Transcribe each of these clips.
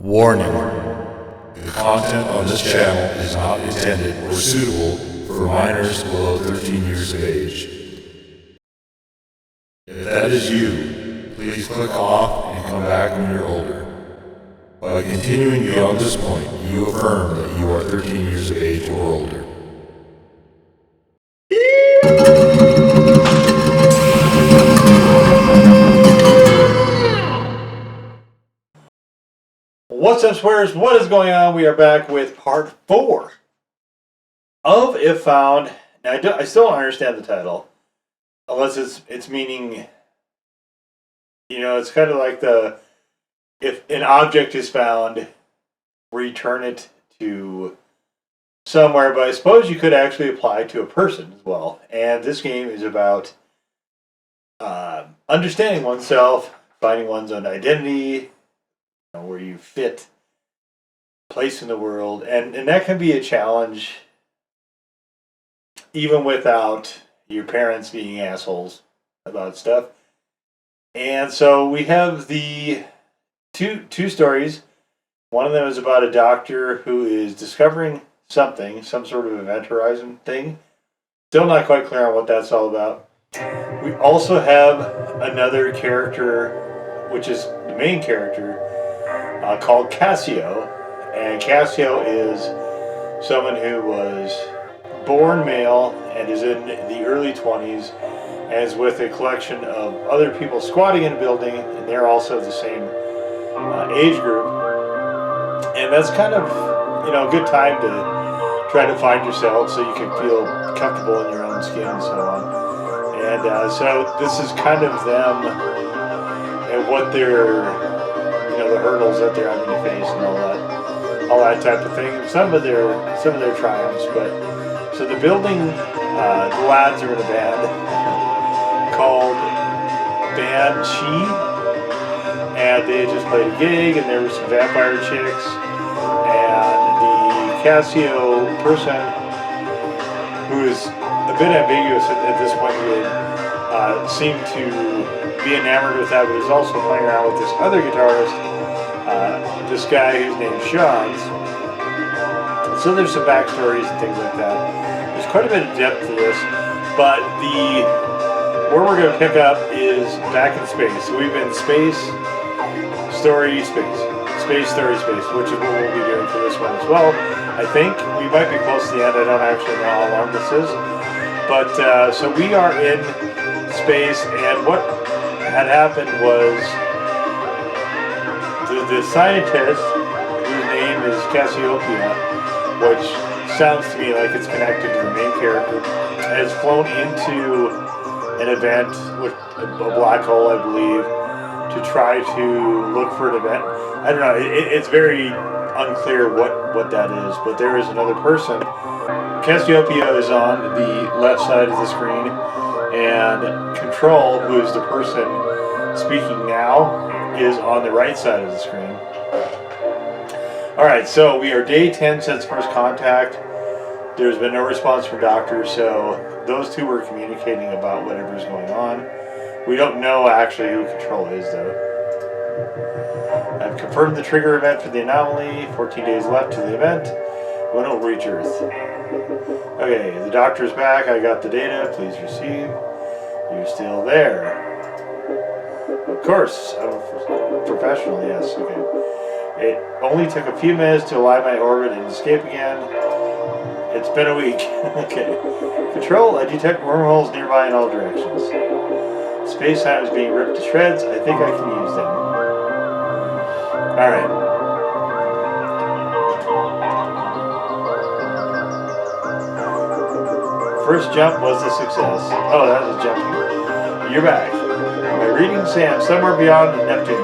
Warning. The content on this channel is not intended or suitable for minors below 13 years of age. If that is you, please click off and come back when you're older. By continuing beyond this point, you affirm that you are 13 years of age or older. What's up, swears? What is going on? We are back with part 4 of If Found. Now, I still don't understand the title, unless it's meaning, it's kind of like if an object is found, return it to somewhere. But I suppose you could actually apply to a person as well. And this game is about understanding oneself, finding one's own identity, where you fit, place in the world, and that can be a challenge even without your parents being assholes about stuff. And so we have the two stories. One of them is about a doctor who is discovering something, some sort of event horizon thing. Still not quite clear on what that's all about. We also have another character, which is the main character, called Kasio. And Kasio is someone who was born male and is in the early 20s and is with a collection of other people squatting in a building, and they're also the same age group. And that's kind of, a good time to try to find yourself so you can feel comfortable in your own skin and so on. And so this is kind of them and what they're the hurdles that they're having to face and all that type of thing. Some of their triumphs, but so the building, the lads are in a band called Band Chi, and they had just played a gig, and there were some vampire chicks, and the Kasio person, who is a bit ambiguous at this point, seemed to be enamored with that, but was also playing around with this other guitarist, this guy whose name's Sean. So there's some backstories and things like that. There's quite a bit of depth to this, but where we're going to pick up is back in space. So we've been space, story, space, which is what we'll be doing for this one as well. I think we might be close to the end. I don't actually know how long this is, but so we are in space, and what had happened was the scientist, whose name is Cassiopeia, which sounds to me like it's connected to the main character, has flown into an event with a black hole, I believe, to try to look for an event. I don't know, it's very unclear what that is, but there is another person. Cassiopeia is on the left side of the screen, and Control, who is the person speaking now, is on the right side of the screen. Alright, so we are day 10 since first contact. There's been no response from doctors, so those two were communicating about whatever's going on. We don't know actually who Control is, though. I've confirmed the trigger event for the anomaly. 14 days left to the event. When it will reach Earth. Okay, the doctor's back. I got the data. Please receive. You're still there. Of course, I'm a professional, yes, okay. It only took a few minutes to align my orbit and escape again. It's been a week. Okay. Control, I detect wormholes nearby in all directions. Space-time is being ripped to shreds. I think I can use them. Alright. First jump was a success. Oh, that was jumping. You're back. My readings say I'm somewhere beyond Neptune.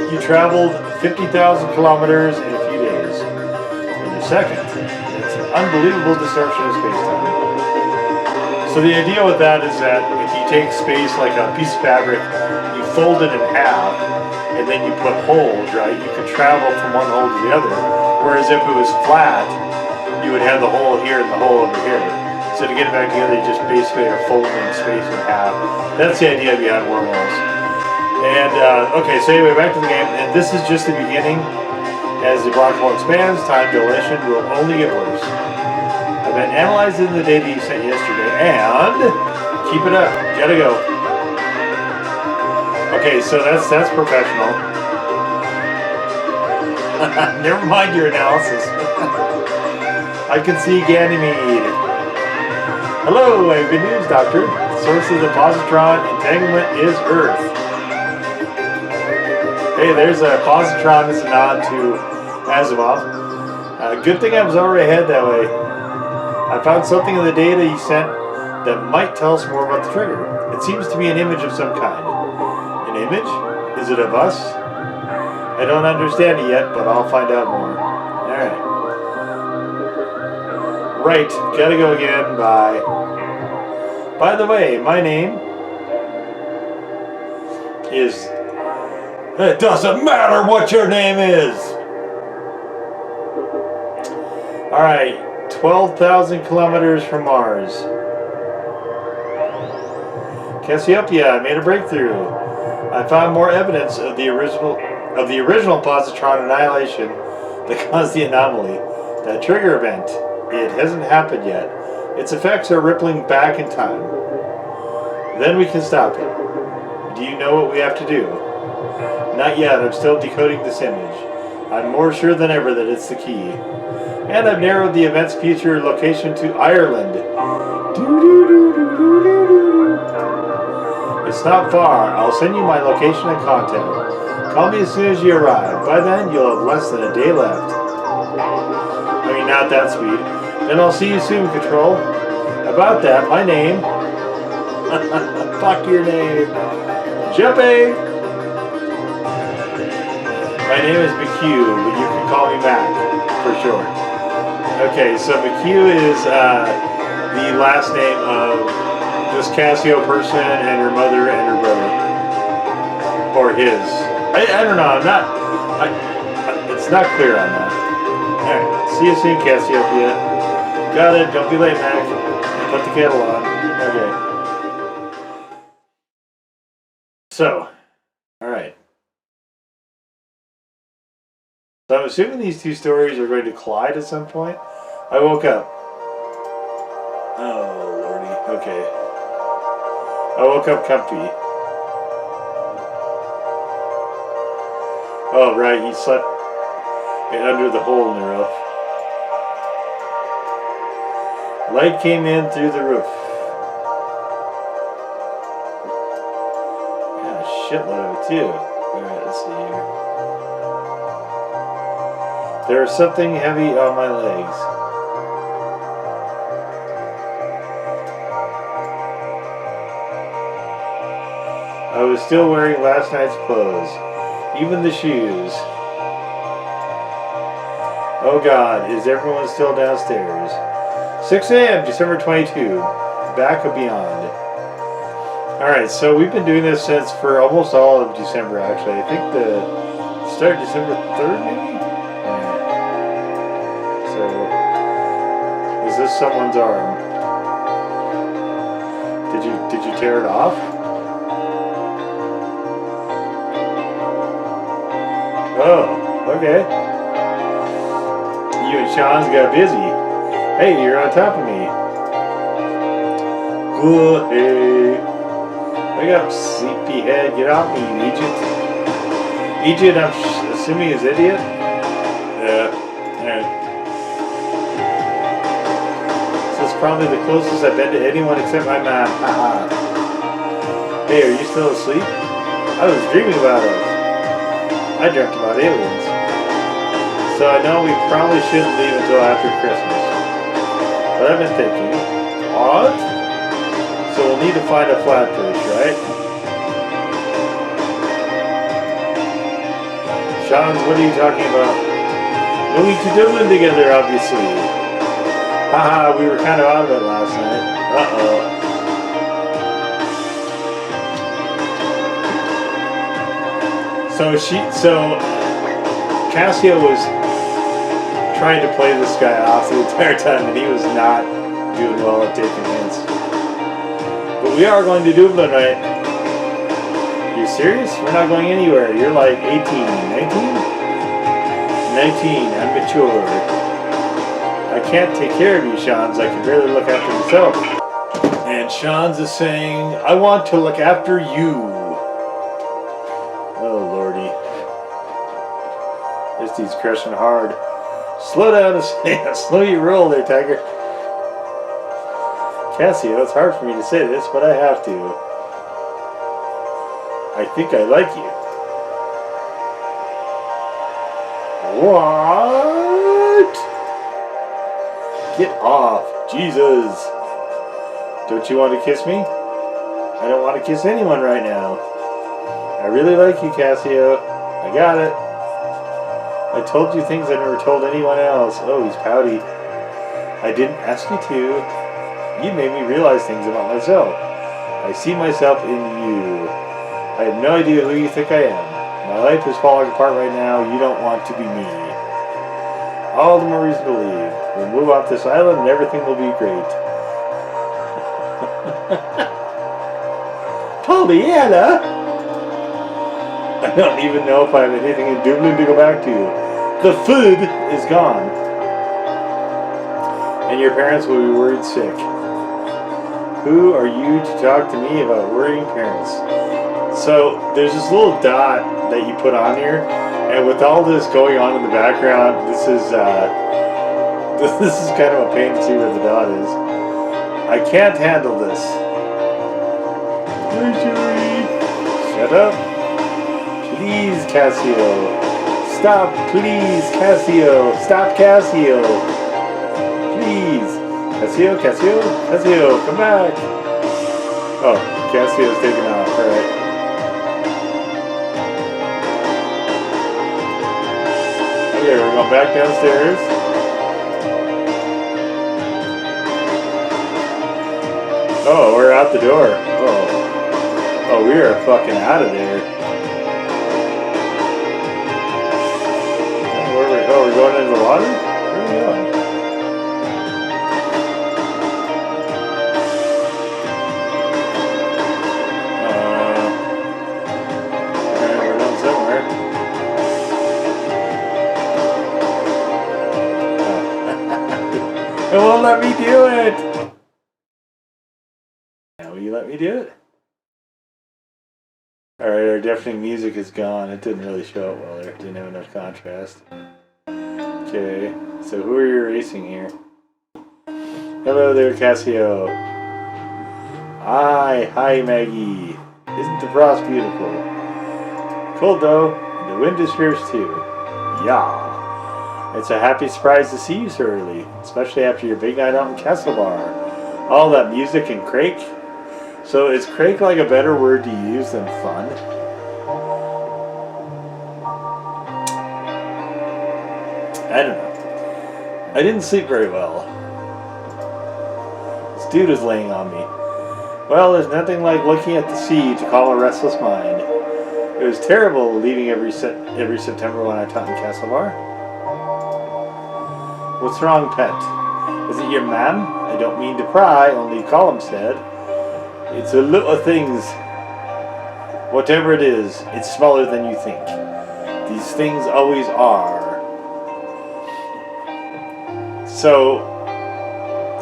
You traveled 50,000 kilometers in a few days. In a second. It's an unbelievable distortion of space-time. So the idea with that is that if you take space like a piece of fabric, you fold it in half, and then you put holes, right? You could travel from one hole to the other. Whereas if it was flat, you would have the hole here and the hole over here. So to get it back together, you just basically are folding space in half. That's the idea behind wormholes. And, okay, so anyway, back to the game. And this is just the beginning. As the black hole expands, time dilation will only get worse. I've been analyzing the data you sent yesterday, and keep it up. Gotta go. Okay, so that's professional. Never mind your analysis. I can see Ganymede. Hello, I have good news, Doctor. The source of the positron entanglement is Earth. Hey, there's a positron. It's a nod to Asimov. Good thing I was already ahead that way. I found something in the data you sent that might tell us more about the trigger. It seems to be an image of some kind. An image? Is it of us? I don't understand it yet, but I'll find out more. Alright. Right, gotta go again. Bye. By the way, my name is... It doesn't matter what your name is! Alright, 12,000 kilometers from Mars. Cassiopeia, I made a breakthrough. I found more evidence of the original positron annihilation that caused the anomaly. That trigger event. It hasn't happened yet. Its effects are rippling back in time. Then we can stop it. Do you know what we have to do? Not yet. I'm still decoding this image. I'm more sure than ever that it's the key. And I've narrowed the event's future location to Ireland. It's not far. I'll send you my location and contact. Call me as soon as you arrive. By then, you'll have less than a day left. I mean, not that sweet. Then I'll see you soon, Control. About that, my name... Fuck your name. Jumpy! My name is McHugh, but you can call me Mac, for sure. Okay, so McHugh is the last name of this Kasio person and her mother and her brother. Or his. I don't know, it's not clear on that. Alright, see you soon, Cassiopeia. Got it, don't be late, Mac. Put the kettle on. Okay. So, alright. So I'm assuming these two stories are going to collide at some point. I woke up. Oh, lordy. Okay. I woke up comfy. Oh, right, he slept under the hole in the roof. Light came in through the roof. Yeah, a shitload of it too. Alright, let's see here. There's something heavy on my legs. I was still wearing last night's clothes. Even the shoes. Oh God, is everyone still downstairs? 6 a.m., December 22. Back of Beyond. Alright, so we've been doing this since for almost all of December, actually. I think the start December 3rd, maybe? Alright. So, is this someone's arm? Did you tear it off? Oh, okay. You and Sean's got busy. Hey, you're on top of me. Good. Hey. Wake up, sleepyhead. Get off me, you Egypt. Egypt, I'm assuming is idiot? Yeah. This is probably the closest I've been to anyone except my mom. Haha. Hey, are you still asleep? I was dreaming about us. I dreamt about aliens. So I know we probably shouldn't leave until after Christmas. But I've been thinking, what? So we'll need to find a flat place, right? Sean, what are you talking about? Moving to Dublin together, obviously. Haha, we were kind of out of it last night. Uh-oh. So Kasio was trying to play this guy off the entire time, and he was not doing well at taking hints. But we are going to Dublin, right? you serious? We're not going anywhere. You're like 18, 19? 19, I'm mature. I can't take care of you, Shans. I can barely look after myself. And Shans is saying, I want to look after you. Oh, lordy. This dude's crushing hard. Slow down and slow your roll there, Tiger. Kasio, it's hard for me to say this, but I have to. I think I like you. What? Get off. Jesus. Don't you want to kiss me? I don't want to kiss anyone right now. I really like you, Kasio. I got it. I told you things I never told anyone else. Oh, he's pouty. I didn't ask you to. You made me realize things about myself. I see myself in you. I have no idea who you think I am. My life is falling apart right now. You don't want to be me. All the more reason to leave. We'll move off this island and everything will be great. Pollyanna? I don't even know if I have anything in Dublin to go back to. The food is gone. And your parents will be worried sick. Who are you to talk to me about worrying parents? So there's this little dot that you put on here, and with all this going on in the background, this is kind of a pain to see where the dot is. I can't handle this. Shut up. Please, Kasio. Stop, please, Kasio. Stop, Kasio. Please. Kasio, come back. Oh, Kasio's taking off. Alright. Okay, we're going back downstairs. Oh, we're out the door. Oh, we are fucking out of there. We're going into the water? Where are we going? Alright, we're going somewhere. It won't let me do it! Now will you let me do it? Alright, our deafening music is gone. It didn't really show up well there. Didn't have enough contrast. Okay, so who are you racing here? Hello there, Kasio. Hi Maggie. Isn't the frost beautiful? Cold though, and the wind is fierce too. Yeah. It's a happy surprise to see you so early, especially after your big night out in Castle Bar. All that music and crake. So is crake like a better word to use than fun? I don't know. I didn't sleep very well. This dude is laying on me. Well, there's nothing like looking at the sea to calm a restless mind. It was terrible leaving every September when I taught in Castle Bar. What's wrong, pet? Is it your mam? I don't mean to pry, only Colum said. It's a lot of things. Whatever it is, it's smaller than you think. These things always are. So,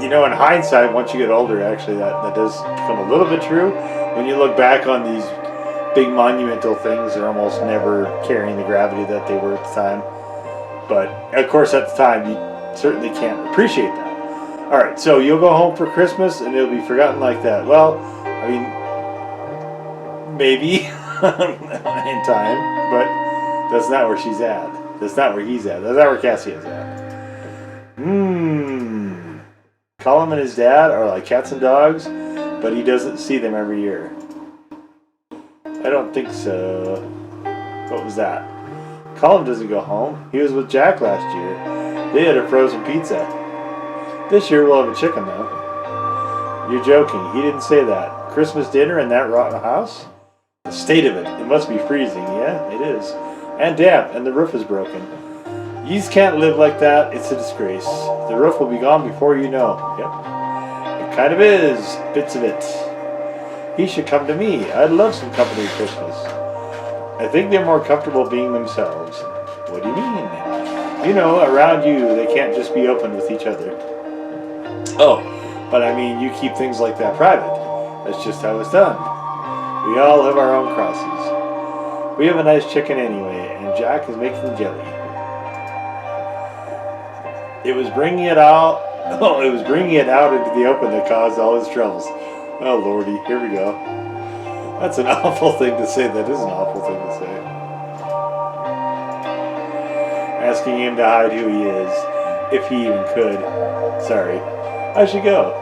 you know, in hindsight, once you get older, actually, that does become a little bit true. When you look back on these big monumental things, they're almost never carrying the gravity that they were at the time. But, of course, at the time, you certainly can't appreciate that. Alright, so you'll go home for Christmas and it'll be forgotten like that. Well, I mean, maybe in time, but that's not where she's at. That's not where he's at. That's not where Casio's at. Colum and his dad are like cats and dogs, but he doesn't see them every year. I don't think so. What was that? Colum doesn't go home. He was with Jack last year. They had a frozen pizza. This year we'll have a chicken, though. You're joking. He didn't say that. Christmas dinner in that rotten house? The state of it. It must be freezing. Yeah, it is. And damp, and the roof is broken. Yous can't live like that. It's a disgrace. The roof will be gone before you know. Yep. It kind of is. Bits of it. He should come to me. I'd love some company at Christmas. I think they're more comfortable being themselves. What do you mean? You know, around you, they can't just be open with each other. Oh, but I mean, you keep things like that private. That's just how it's done. We all have our own crosses. We have a nice chicken anyway, and Jack is making jelly. It was bringing it out. Oh, it was bringing it out into the open that caused all his troubles. Oh, Lordy, here we go. That's an awful thing to say. That is an awful thing to say. Asking him to hide who he is, if he even could. Sorry, I should go.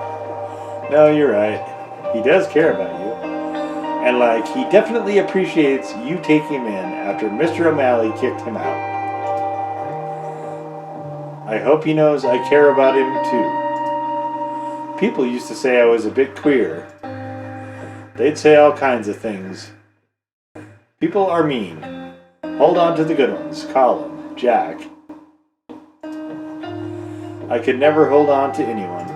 No, you're right. He does care about you. And like, he definitely appreciates you taking him in after Mr. O'Malley kicked him out. I hope he knows I care about him too. People used to say I was a bit queer. They'd say all kinds of things. People are mean. Hold on to the good ones. Colin, Jack. I could never hold on to anyone.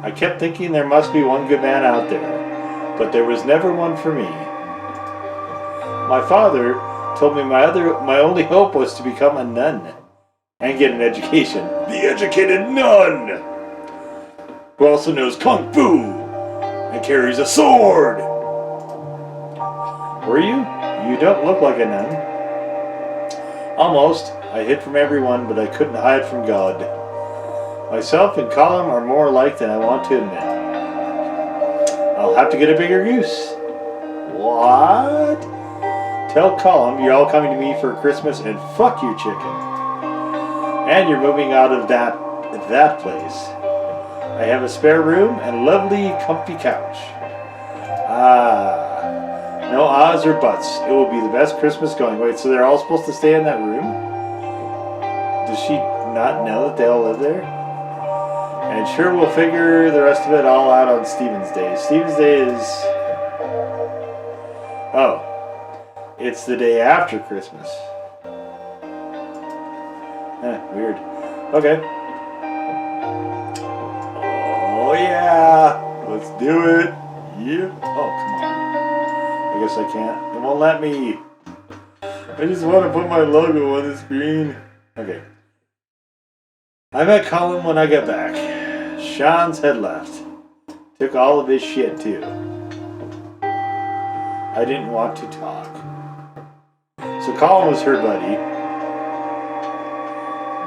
I kept thinking there must be one good man out there, but there was never one for me. My father told me my only hope was to become a nun and get an education. The educated nun! Who also knows Kung Fu and carries a sword. Were you? You don't look like a nun. Almost. I hid from everyone, but I couldn't hide from God. Myself and Colin are more alike than I want to admit. I'll have to get a bigger goose. What? Tell Colin you're all coming to me for Christmas and fuck your chicken. And you're moving out of that place. I have a spare room and a lovely comfy couch. No ahs or buts. It will be the best Christmas going. Wait, so they're all supposed to stay in that room? Does she not know that they all live there? And sure, we'll figure the rest of it all out on Stephen's Day. Stephen's Day is... Oh. It's the day after Christmas. Weird. Okay. Oh, yeah. Let's do it. Yeah. Oh, come on. I guess I can't. It won't let me. I just want to put my logo on the screen. Okay. I met Colin when I got back. Sean's had left. Took all of his shit, too. I didn't want to talk. So Colin was her buddy.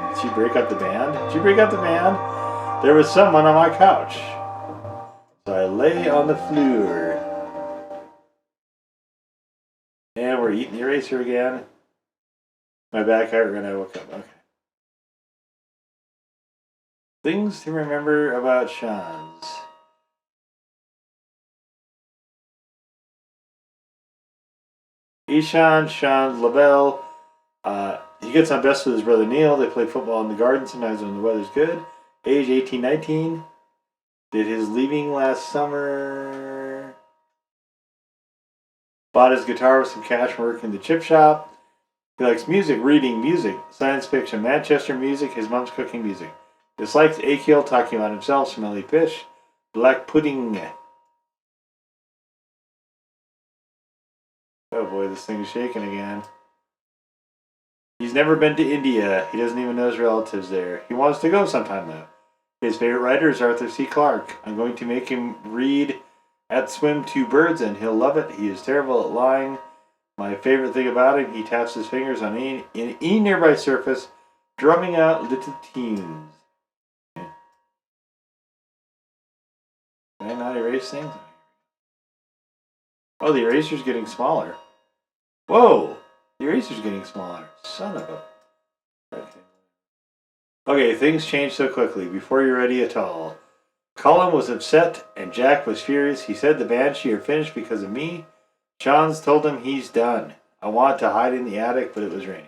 Did she break up the band? Did she break up the band? There was someone on my couch. So I lay on the floor. And we're eating the eraser again. My back hurt when I woke up. Okay. Things to remember about Sean's. Ishan, Sean, LaBelle. He gets on best with his brother Neil. They play football in the garden sometimes when the weather's good. Age 18, 19. Did his leaving last summer. Bought his guitar with some cash from working in the chip shop. He likes music, reading, music, science fiction, Manchester music, his mom's cooking music. Dislikes Akil talking about himself, smelly fish, black pudding. Oh boy, this thing is shaking again. He's never been to India. He doesn't even know his relatives there. He wants to go sometime though. His favorite writer is Arthur C. Clarke. I'm going to make him read At Swim Two Birds and he'll love it. He is terrible at lying. My favorite thing about him, he taps his fingers on any nearby surface, drumming out little tunes. Can I not erase things? Oh, the eraser's getting smaller. Whoa! The eraser's getting smaller. Son of a... Okay, things change so quickly, before you're ready at all. Colin was upset, and Jack was furious. He said the banshee are finished because of me. Sean's told him he's done. I wanted to hide in the attic, but it was raining.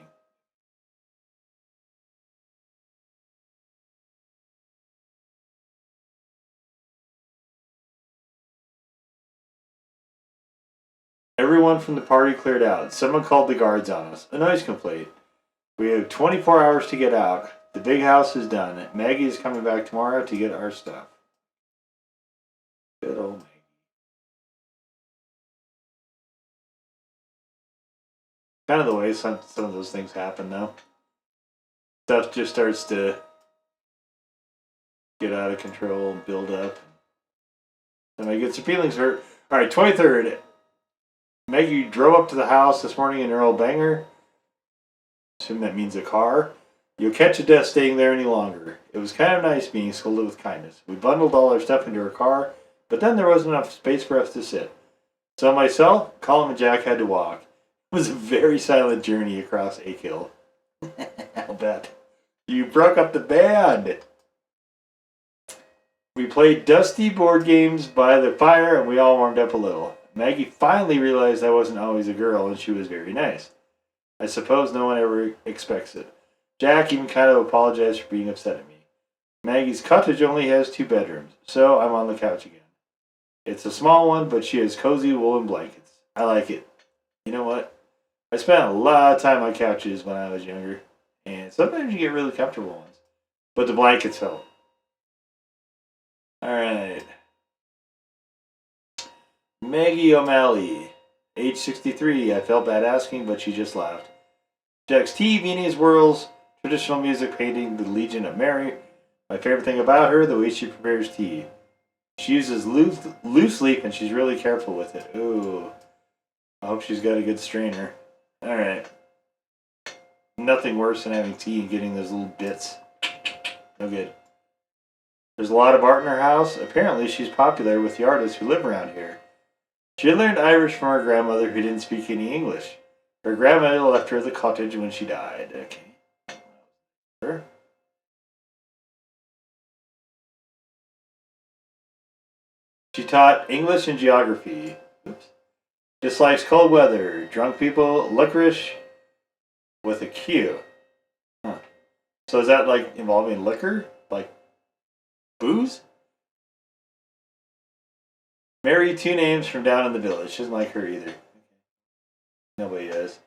Everyone from the party cleared out. Someone called the guards on us. A noise complaint. We have 24 hours to get out. The big house is done. Maggie is coming back tomorrow to get our stuff. Good old Maggie. kind of the way some of those things happen, though. Stuff just starts to get out of control and build up. And I get some feelings hurt. All right, 23rd. Maggie drove up to the house this morning in her old banger. Assume that means a car. You'll catch a death staying there any longer. It was kind of nice being scolded with kindness. We bundled all our stuff into her car, but then there wasn't enough space for us to sit. So myself, Colin, and Jack had to walk. It was a very silent journey across Ake Hill. I'll bet. You broke up the band. We played dusty board games by the fire, and we all warmed up a little. Maggie finally realized I wasn't always a girl, and she was very nice. I suppose no one ever expects it. Jack even kind of apologized for being upset at me. Maggie's cottage only has 2 bedrooms, so I'm on the couch again. It's a small one, but she has cozy woolen blankets. I like it. You know what? I spent a lot of time on couches when I was younger, and sometimes you get really comfortable ones. But the blankets help. Alright. Maggie O'Malley, age 63. I felt bad asking, but she just laughed. Jack's tea, Viennese whirls, traditional music, painting the Legion of Mary. My favorite thing about her, the way she prepares tea. She uses loose leaf and she's really careful with it. Ooh. I hope she's got a good strainer. Alright. Nothing worse than having tea and getting those little bits. No good. There's a lot of art in her house. Apparently she's popular with the artists who live around here. She had learned Irish from her grandmother who didn't speak any English. Her grandmother left her the cottage when she died. Okay. Sure. She taught English and geography. Oops. Dislikes cold weather, drunk people, licorice with a Q. Huh. So is that like involving liquor? Like booze? Married 2 names from down in the village. She doesn't like her either. Nobody does.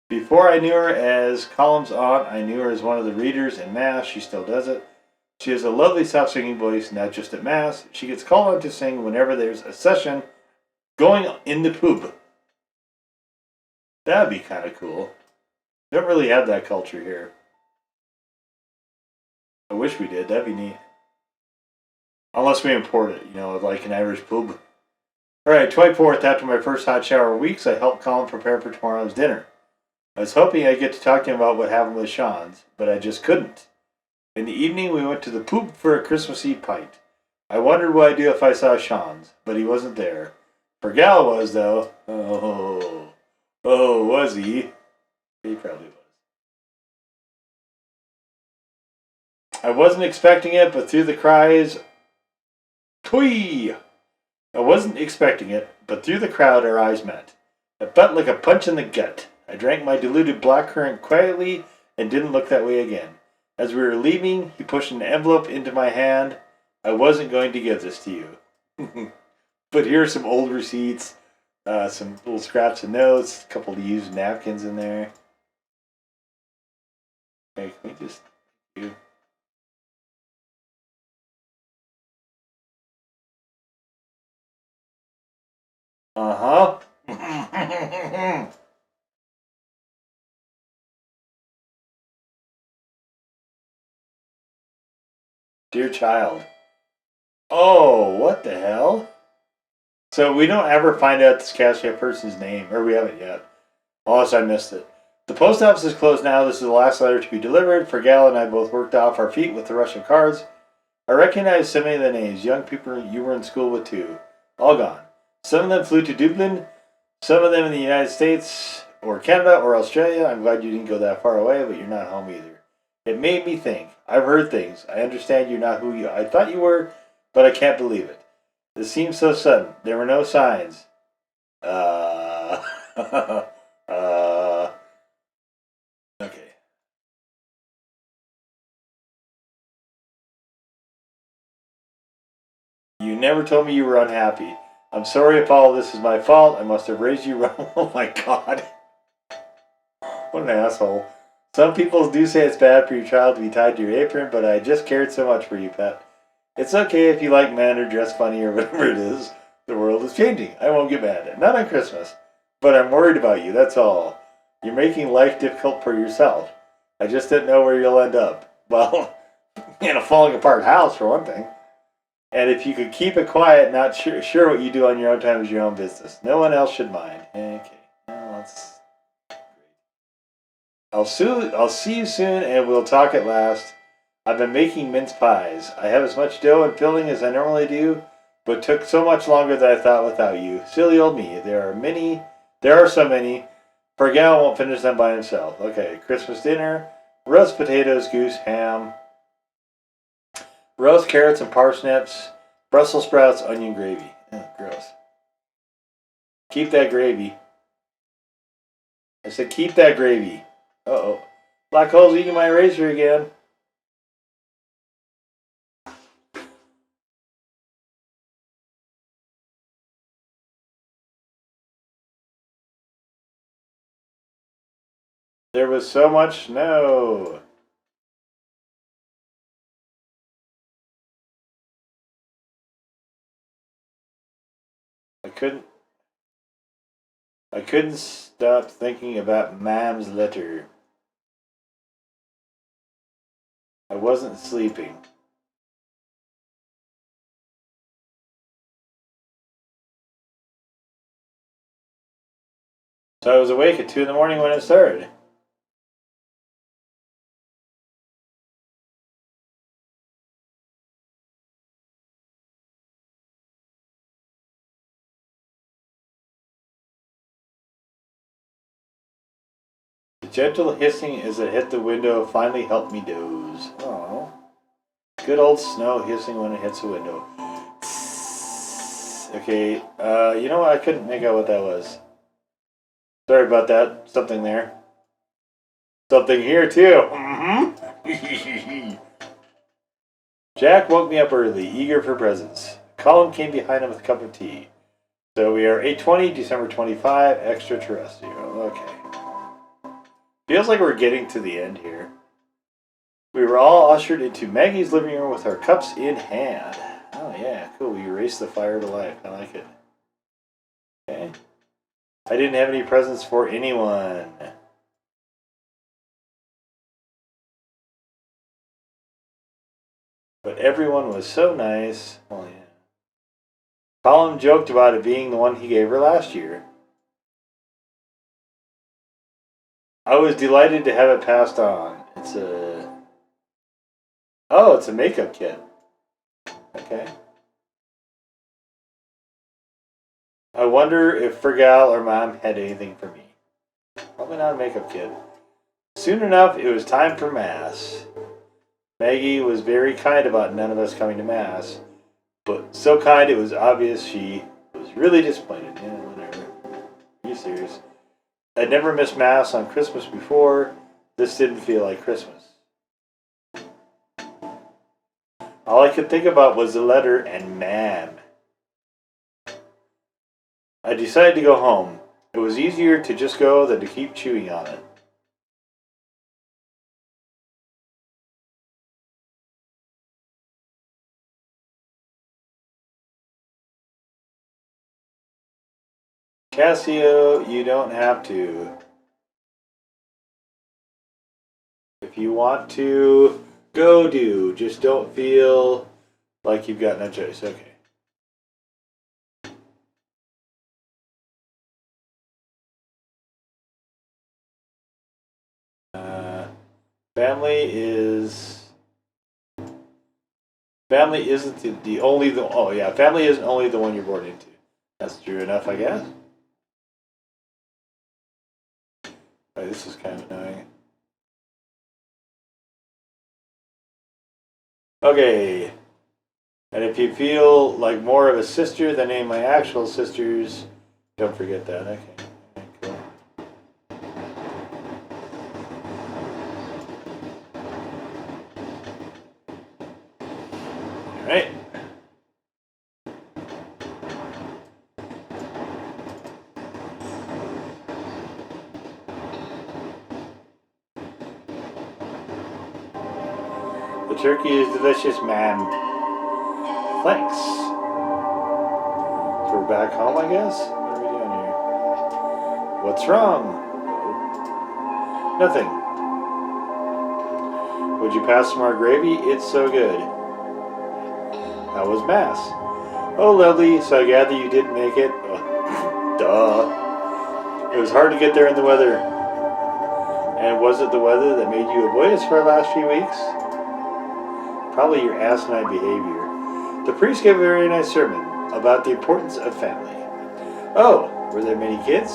Before I knew her as Colum's aunt, I knew her as one of the readers in Mass. She still does it. She has a lovely soft singing voice, not just at Mass. She gets called on to sing whenever there's a session going in the pub. That'd be kind of cool. We don't really have that culture here. I wish we did. That'd be neat. Unless we import it, like an Irish pub. Alright, 24th, after my first hot shower in weeks, I helped Colin prepare for tomorrow's dinner. I was hoping I'd get to talk to him about what happened with Sean's, but I just couldn't. In the evening, we went to the pub for a Christmas Eve pint. I wondered what I'd do if I saw Sean's, but he wasn't there. Fergal was, though. Oh, was he? He probably was. I wasn't expecting it, but through the cries... Twee! I wasn't expecting it, but through the crowd our eyes met. It felt like a punch in the gut. I drank my diluted blackcurrant quietly and didn't look that way again. As we were leaving, he pushed an envelope into my hand. I wasn't going to give this to you. But here are some old receipts, some little scraps of notes, a couple of used napkins in there. Okay, can we just... Uh-huh. Dear child. Oh, what the hell? So we don't ever find out this Kasio person's name, or we haven't yet. Unless I missed it. The post office is closed now. This is the last letter to be delivered. Fergal and I both worked off our feet with the rush of cards. I recognize so many of the names. Young people you were in school with too. All gone. Some of them flew to Dublin. Some of them in the United States, or Canada, or Australia. I'm glad you didn't go that far away, but you're not home either. It made me think. I've heard things. I understand you're not who I thought you were, but I can't believe it. This seems so sudden. There were no signs. Okay. You never told me you were unhappy. I'm sorry if all of this is my fault. I must have raised you wrong. Oh my god. What an asshole. Some people do say it's bad for your child to be tied to your apron, but I just cared so much for you, pet. It's okay if you like men or dress funny or whatever it is. The world is changing. I won't get mad. Not on Christmas. But I'm worried about you, that's all. You're making life difficult for yourself. I just didn't know where you'll end up. Well, in a falling apart house, for one thing. And if you could keep it quiet, not sure what you do on your own time is your own business. No one else should mind. Okay. Well, that's great. I'll see you soon, and we'll talk at last. I've been making mince pies. I have as much dough and filling as I normally do, but took so much longer than I thought without you. Silly old me. There are so many. For a gal won't finish them by himself. Okay, Christmas dinner, roast potatoes, goose, ham, roast carrots and parsnips, Brussels sprouts, onion gravy. Oh, gross. Keep that gravy. I said keep that gravy. Uh-oh. Black hole's eating my eraser again. There was so much snow. I couldn't stop thinking about Mam's letter. I wasn't sleeping. So I was awake at 2 in the morning when it started. The gentle hissing as it hit the window finally helped me doze. Oh, good old snow hissing when it hits the window. Okay, you know what? I couldn't make out what that was. Sorry about that. Something there. Something here, too. Mm-hmm. Jack woke me up early, eager for presents. Colin came behind him with a cup of tea. So we are 8:20, December 25, extraterrestrial. Okay. Feels like we're getting to the end here. We were all ushered into Maggie's living room with our cups in hand. Oh yeah, cool. We erased the fire to life. I like it. Okay. I didn't have any presents for anyone. But everyone was so nice. Well, yeah. Colin joked about it being the one he gave her last year. I was delighted to have it passed on. It's a makeup kit. Okay. I wonder if Fergal or Mom had anything for me. Probably not a makeup kit. Soon enough, it was time for Mass. Maggie was very kind about none of us coming to Mass, but so kind it was obvious she was really disappointed. Yeah, whatever. Are you serious? I'd never missed Mass on Christmas before. This didn't feel like Christmas. All I could think about was the letter and Mam. I decided to go home. It was easier to just go than to keep chewing on it. Kasio, you don't have to. If you want to, go do. Just don't feel like you've got no choice. Okay. Family isn't the only the oh yeah, family isn't only the one you're born into. That's true enough, I guess. Oh, this is kind of annoying. Okay. And if you feel like more of a sister than any of my actual sisters, don't forget that. Okay. Cool. Alright. The turkey is delicious, man. Thanks. So we're back home, I guess? What are we doing here? What's wrong? Nothing. Would you pass some more gravy? It's so good. How was Mass? Oh, lovely. So I gather you didn't make it? Oh, duh. It was hard to get there in the weather. And was it the weather that made you avoid us for the last few weeks? Probably your asinine behavior. The priest gave a very nice sermon about the importance of family. Oh, were there many kids?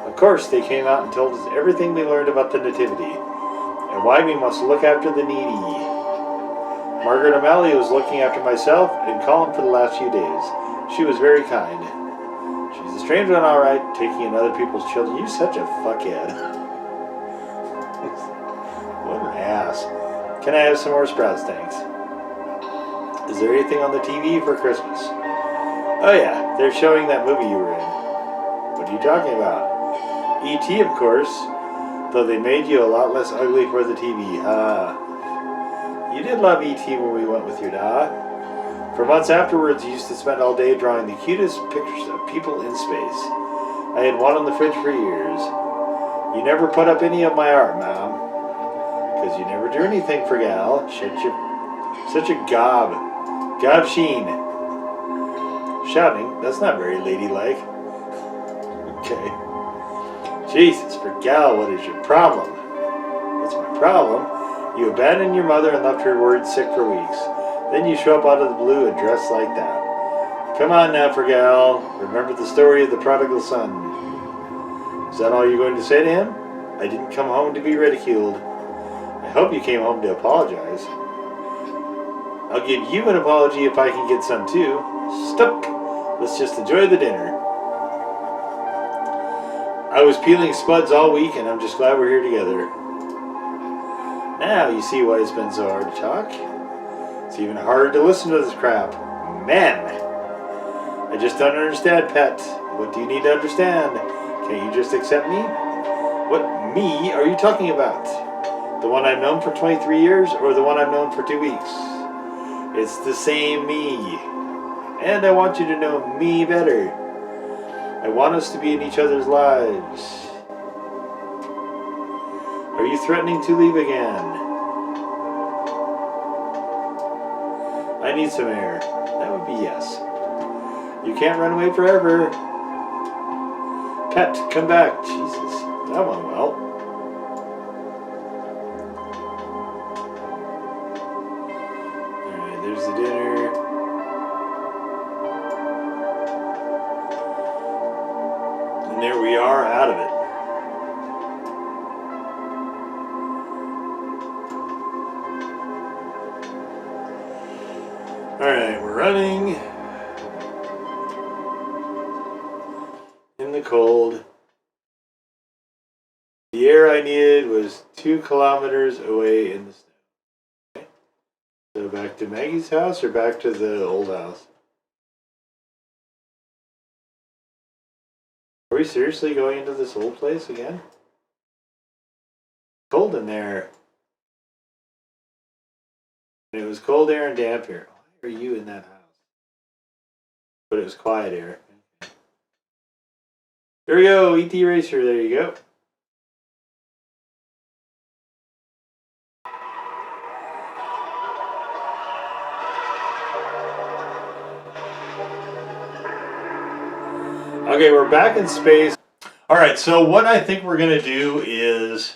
Of course, they came out and told us everything we learned about the Nativity, and why we must look after the needy. Margaret O'Malley was looking after myself and Colin for the last few days. She was very kind. She's a strange one, all right, taking in other people's children. You're such a fuckhead. What an ass. Can I have some more sprouts, thanks? Is there anything on the TV for Christmas? Oh yeah, they're showing that movie you were in. What are you talking about? E.T., of course, though they made you a lot less ugly for the TV. You did love E.T. when we went with your dad. For months afterwards, you used to spend all day drawing the cutest pictures of people in space. I had one on the fridge for years. You never put up any of my art, Mom. Because you never drew anything for Gal. Such a gob. Gobsheen. Shouting, that's not very ladylike. Okay. Jesus, for Gal, what is your problem? What's my problem? You abandoned your mother and left her worried sick for weeks. Then you show up out of the blue and dress like that. Come on now, for Gal. Remember the story of the prodigal son. Is that all you're going to say to him? I didn't come home to be ridiculed. I hope you came home to apologize. I'll give you an apology if I can get some too. Stuck. Let's just enjoy the dinner. I was peeling spuds all week and I'm just glad we're here together. Now you see why it's been so hard to talk. It's even harder to listen to this crap. Man! I just don't understand, Pet. What do you need to understand? Can't you just accept me? What me are you talking about? The one I've known for 23 years or the one I've known for 2 weeks? It's the same me. And I want you to know me better. I want us to be in each other's lives. Are you threatening to leave again? I need some air. That would be yes. You can't run away forever. Pet, come back. Jesus, that went well. Alright, there's the dinner. And there we are, out of it. Alright, we're running in the cold. The air I needed was 2 kilometers away in the snow. Okay. So back to Maggie's house or back to the old house? Are we seriously going into this old place again? Cold in there. And it was cold air and damp air. Why are you in that house? But it was quiet air. Okay. Here we go, E.T. Racer, there you go. Okay, we're back in space. Alright, so what I think we're going to do is...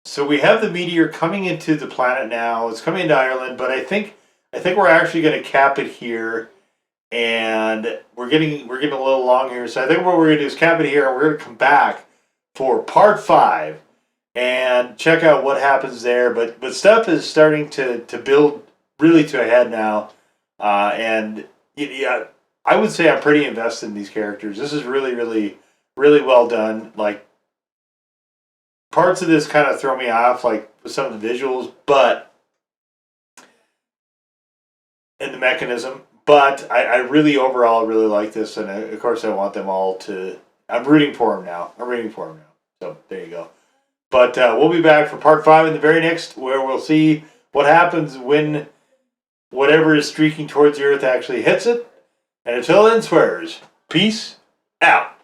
So we have the meteor coming into the planet now. It's coming into Ireland, but I think we're actually going to cap it here. And we're getting a little long here. So I think what we're going to do is cap it here, and we're going to come back for part 5 and check out what happens there. But stuff is starting to build really to a head now. And yeah, I would say I'm pretty invested in these characters. This is really, really, really well done. Like, parts of this kind of throw me off, like with some of the visuals, and the mechanism. But I really overall really like this, and of course I want them all to. I'm rooting for them now. So there you go. But we'll be back for part 5 in the very next, where we'll see what happens when whatever is streaking towards the Earth actually hits it. And until then, swears. Peace out.